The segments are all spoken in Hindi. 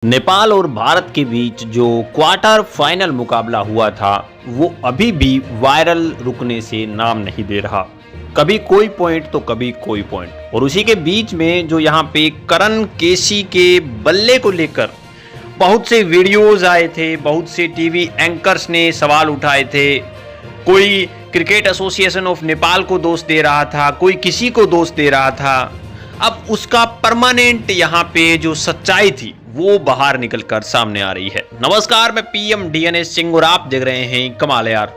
नेपाल और भारत के बीच जो क्वार्टर फाइनल मुकाबला हुआ था वो अभी भी वायरल रुकने से नाम नहीं दे रहा। कभी कोई पॉइंट तो कभी कोई पॉइंट। और उसी के बीच में जो यहाँ पे करण केसी के बल्ले को लेकर बहुत से वीडियोस आए थे, बहुत से टीवी एंकर्स ने सवाल उठाए थे। कोई क्रिकेट एसोसिएशन ऑफ नेपाल को दोष दे रहा था, कोई किसी को दोष दे रहा था। अब उसका परमानेंट यहाँ पे जो सच्चाई थी वो बाहर निकलकर सामने आ रही है। नमस्कार, मैं पीएम डीएनएस सिंह और आप देख रहे हैं कमाल है यार।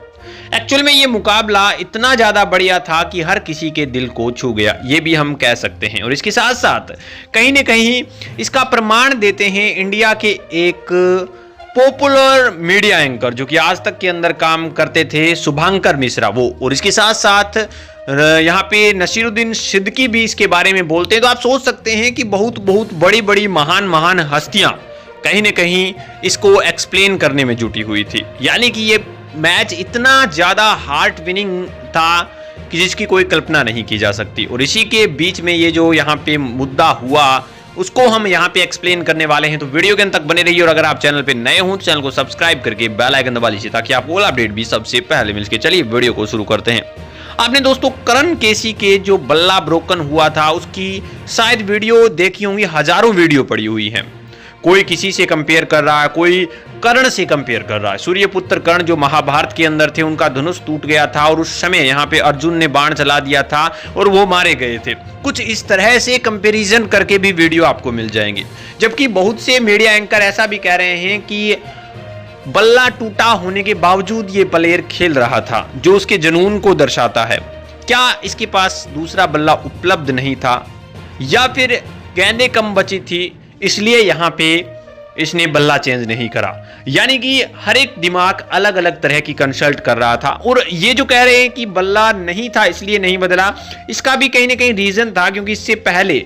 एक्चुअल में ये मुकाबला इतना ज्यादा बढ़िया था कि हर किसी के दिल को छू गया, ये भी हम कह सकते हैं। और इसके साथ साथ कहीं ना कहीं इसका प्रमाण देते हैं इंडिया के एक पॉपुलर मीडिया एंकर जो कि आज तक के अंदर काम करते थे, शुभांकर मिश्रा वो। और इसके साथ साथ यहाँ पे नसीरुद्दीन सिद्दीकी भी इसके बारे में बोलते हैं। तो आप सोच सकते हैं कि बहुत बड़ी बड़ी महान हस्तियां कहीं ना कहीं इसको एक्सप्लेन करने में जुटी हुई थी। यानी कि ये मैच इतना ज्यादा हार्ट विनिंग था कि जिसकी कोई कल्पना नहीं की जा सकती। और इसी के बीच में ये जो यहाँ पे मुद्दा हुआ उसको हम यहाँ पे एक्सप्लेन करने वाले हैं। तो वीडियो के अंत तक बने रहिए। और अगर आप चैनल पे नए हो तो चैनल को सब्सक्राइब करके बेल आइकन दबा लीजिए ताकि आपको अपडेट भी सबसे पहले मिल सके। चलिए वीडियो को शुरू करते हैं। आपने दोस्तों करण केसी के जो बल्ला ब्रोकन हुआ था उसकी शायद वीडियो देखी होंगी, हजारों वीडियो पड़ी हुई है। कोई किसी से कंपेयर कर रहा है, कोई कर्ण से कंपेयर कर रहा है। सूर्यपुत्र कर्ण जो महाभारत के अंदर थे, उनका धनुष टूट गया था और उस समय यहाँ पे अर्जुन ने बाण चला दिया था और वो मारे गए थे। कुछ इस तरह से कंपैरिजन करके भी वीडियो आपको मिल जाएंगे। जबकि बहुत से मीडिया एंकर ऐसा भी कह रहे हैं कि बल्ला टूटा होने के बावजूद ये प्लेयर खेल रहा था, जो उसके जुनून को दर्शाता है। क्या इसके पास दूसरा बल्ला उपलब्ध नहीं था, या फिर गेंदें कम बची थी इसलिए यहाँ पे इसने बल्ला चेंज नहीं करा? यानी कि हर एक दिमाग अलग अलग तरह की कंसल्ट कर रहा था। और ये जो कह रहे हैं कि बल्ला नहीं था इसलिए नहीं बदला, इसका भी कहीं ना कहीं रीजन था। क्योंकि इससे पहले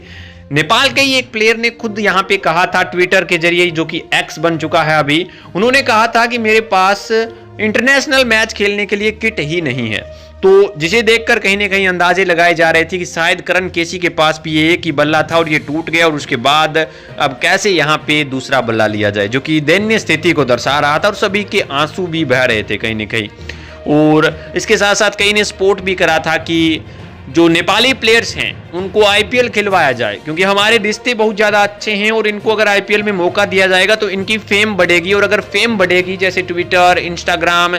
नेपाल के ही एक प्लेयर ने खुद यहाँ पे कहा था ट्विटर के जरिए, जो कि एक्स बन चुका है अभी। उन्होंने कहा था कि मेरे पास इंटरनेशनल मैच खेलने के लिए किट ही नहीं है। तो जिसे देखकर कहीं ना कहीं अंदाजे लगाए जा रहे थे कि शायद करण केसी के पास भी एक ही बल्ला था और ये टूट गया। और उसके बाद अब कैसे यहाँ पे दूसरा बल्ला लिया जाए, जो कि दयनीय स्थिति को दर्शा रहा था। और सभी के आंसू भी बह रहे थे कहीं ना कहीं। और इसके साथ साथ कई ने सपोर्ट भी करा था कि जो नेपाली प्लेयर्स हैं उनको आईपीएल खिलवाया जाए, क्योंकि हमारे रिश्ते बहुत ज़्यादा अच्छे हैं और इनको अगर आईपीएल में मौका दिया जाएगा तो इनकी फेम बढ़ेगी। और अगर फेम बढ़ेगी, जैसे ट्विटर, इंस्टाग्राम,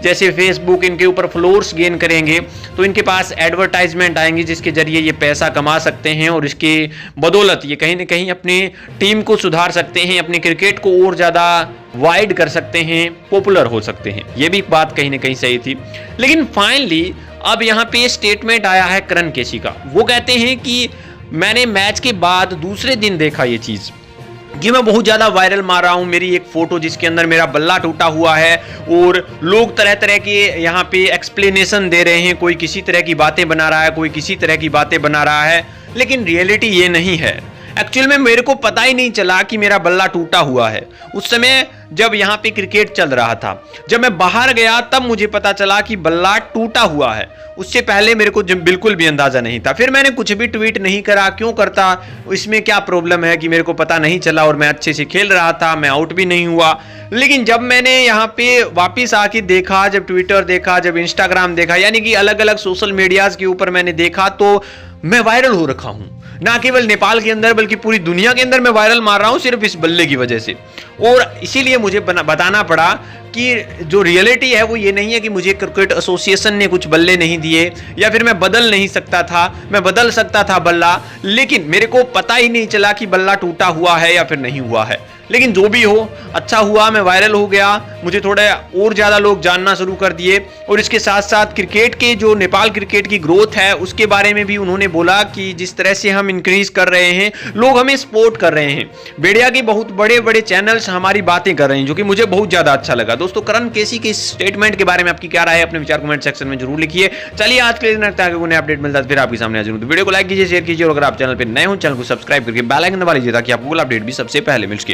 जैसे फेसबुक, इनके ऊपर फॉलोअर्स गेन करेंगे तो इनके पास एडवर्टाइजमेंट आएंगी जिसके जरिए ये पैसा कमा सकते हैं। और इसके बदौलत ये कहीं ना कहीं अपनी टीम को सुधार सकते हैं, अपने क्रिकेट को और ज़्यादा वाइड कर सकते हैं, पॉपुलर हो सकते हैं। ये भी बात कहीं ना कहीं सही थी। लेकिन फाइनली अब यहाँ पे स्टेटमेंट आया है करण केसी का। वो कहते हैं कि मैंने मैच के बाद दूसरे दिन देखा ये चीज़ कि मैं बहुत ज़्यादा वायरल मार रहा हूँ। मेरी एक फ़ोटो जिसके अंदर मेरा बल्ला टूटा हुआ है और लोग तरह तरह के यहाँ पे एक्सप्लेनेशन दे रहे हैं। कोई किसी तरह की बातें बना रहा है, कोई किसी तरह की बातें बना रहा है, लेकिन रियलिटी ये नहीं है। एक्चुअल में मेरे को पता ही नहीं चला कि मेरा बल्ला टूटा हुआ है उस समय जब यहाँ पे क्रिकेट चल रहा था। जब मैं बाहर गया तब मुझे पता चला कि बल्ला टूटा हुआ है। उससे पहले मेरे को बिल्कुल भी अंदाजा नहीं था। फिर मैंने कुछ भी ट्वीट नहीं करा। क्यों करता, इसमें क्या प्रॉब्लम है कि मेरे को पता नहीं चला और मैं अच्छे से खेल रहा था, मैं आउट भी नहीं हुआ। लेकिन जब मैंने यहाँ पे वापिस आके देखा, जब ट्विटर देखा, जब इंस्टाग्राम देखा, यानी कि अलग अलग सोशल मीडियाज के ऊपर मैंने देखा, तो मैं वायरल हो रखा हूँ। ना केवल नेपाल के अंदर बल्कि पूरी दुनिया के अंदर मैं वायरल मार रहा हूँ सिर्फ इस बल्ले की वजह से। और इसीलिए मुझे बताना पड़ा कि जो रियलिटी है वो ये नहीं है कि मुझे क्रिकेट एसोसिएशन ने कुछ बल्ले नहीं दिए या फिर मैं बदल नहीं सकता था। मैं बदल सकता था बल्ला, लेकिन मेरे को पता ही नहीं चला कि बल्ला टूटा हुआ है या फिर नहीं हुआ है। लेकिन जो भी हो, अच्छा हुआ मैं वायरल हो गया, मुझे थोड़े और ज़्यादा लोग जानना शुरू कर दिए। और इसके साथ साथ क्रिकेट के जो नेपाल क्रिकेट की ग्रोथ है उसके बारे में भी उन्होंने बोला कि जिस तरह से हम इंक्रीज कर रहे हैं, लोग हमें सपोर्ट कर रहे हैं। मीडिया के बहुत बड़े बड़े चैनल्स हमारी बातें कर रहे हैं, जो कि मुझे बहुत ज़्यादा अच्छा लगा। दोस्तों, करण केसी के स्टेटमेंट के बारे में आपकी क्या राय है, अपने विचार कमेंट सेक्शन में जरूर लिखिए। चलिए आज के लिए इतना, उन्हें अपडेट मिलता है फिर आपके सामने हाजिर हूं। तो वीडियो को लाइक कीजिए, शेयर कीजिए और अगर आप चैनल पर नए हो चैनल को सब्सक्राइब करके बेल आइकन दबा लीजिए ताकि आपको अपडेट भी सबसे पहले मिल सके।